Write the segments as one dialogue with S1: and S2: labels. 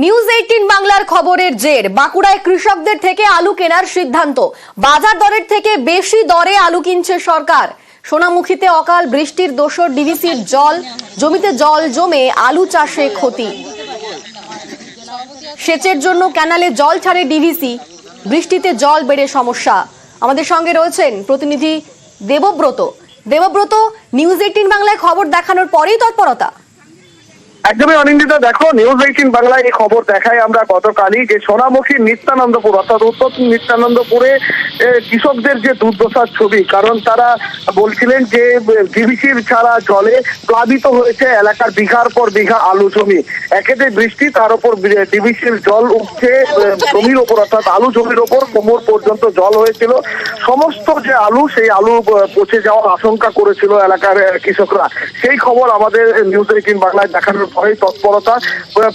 S1: News 18 বাংলার খবরের জের বাঁকুড়ায় কৃষকদের থেকে আলু কেনার সিদ্ধান্ত। বাজার দরের থেকে বেশি দরে আলু কিনছে সরকার। সোনামুখীতে অকাল বৃষ্টির দোসর ডিভিসির জমিতে জল জমে আলু চাষে ক্ষতি। সেচের জন্য ক্যানালে জল ছাড়ে ডিভিসি, বৃষ্টিতে জল বেড়ে সমস্যা। আমাদের সঙ্গে রয়েছেন প্রতিনিধি দেবব্রত। নিউজ 18 বাংলায় খবর দেখানোর পরেই তৎপরতা।
S2: একদমই অনিন্দিতা, দেখো নিউজ 18 বাংলায় এই খবর দেখাই আমরা গতকালই যে সোনামুখী নিত্যানন্দপুর অর্থাৎ উত্তর নিত্যানন্দপুরে কৃষকদের যে দুর্দশার ছবি, কারণ তারা বলছিলেন যে ডিভিসির ছাড়া জলে প্লাবিত হয়েছে এলাকার বিঘার পর বিঘা আলু জমি। একেতে বৃষ্টি, তার উপর ডিভিসির জল উঠছে জমির ওপর, অর্থাৎ আলু জমির ওপর কোমর পর্যন্ত জল হয়েছিল। সমস্ত যে আলু, সেই আলু পচে যাওয়ার আশঙ্কা করেছিল এলাকার কৃষকরা। সেই খবর আমাদের নিউজ 18 বাংলায় দেখানোর পরেই তৎপরতা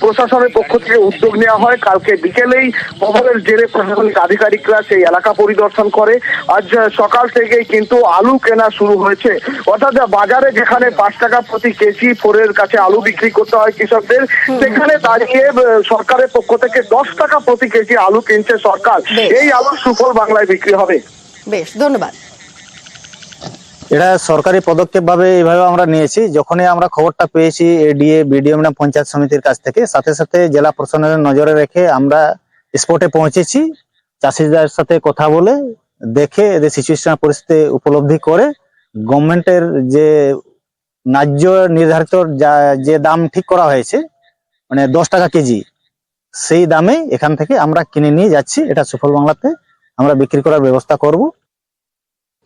S2: প্রশাসনের পক্ষ থেকে উদ্যোগ নেওয়া হয়। কালকে বিকেলেই খবরের জেরে প্রশাসনিক আধিকারিকরা সেই এলাকা পরিদর্শন করে। আজ সকাল থেকেই কিন্তু আলু কেনা শুরু হয়েছে, অর্থাৎ বাজারে যেখানে 5 টাকা প্রতি কেজি ফোরের কাছে আলু বিক্রি করতে হয় কৃষকদের, সেখানে দাঁড়িয়ে সরকারের পক্ষ থেকে 10 টাকা প্রতি কেজি আলু কিনছে সরকার। এই আলু সুফল বাংলায় বিক্রি হবে।
S1: বেশ, ধন্যবাদ।
S3: এটা সরকারি পদক্ষেপ ভাবে এইভাবে আমরা নিয়েছি। যখনই আমরা খবরটা পেয়েছি এডিএ বিডিএম না পঞ্চায়েত সমিতির কাছ থেকে, সাথে সাথে জেলা প্রশাসনের নজরে রেখে আমরা স্পটে পৌঁছেছি। চাষিদের সাথে কথা বলে দেখে এদের সিচুয়েশন পরিস্থিতি উপলব্ধি করে গভর্নমেন্টের যে ন্যায্য নির্ধারিত যে দাম ঠিক করা হয়েছে, মানে 10 টাকা কেজি, সেই দামে এখান থেকে আমরা কিনে নিয়ে যাচ্ছি। এটা সুফল বাংলাতে আমরা বিক্রি করার ব্যবস্থা করব।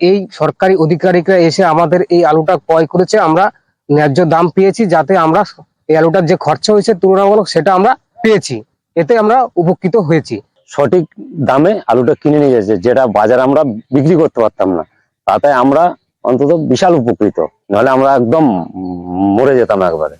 S4: এই সরকারি আধিকারিকরা এসে আমাদের এই আলুটা ক্রয় করেছে, আমরা ন্যায্য দাম পেয়েছি, যাতে আমরা এই আলুটার যে খরচা হয়েছে তুলনামূলক সেটা আমরা পেয়েছি, এতে আমরা উপকৃত হয়েছি।
S5: সঠিক দামে আলুটা কিনে নিয়ে যাচ্ছে, যেটা বাজারে আমরা বিক্রি করতে পারতাম না। তাতে আমরা অন্তত বিশাল উপকৃত, নাহলে আমরা একদম মরে যেতাম একবারে।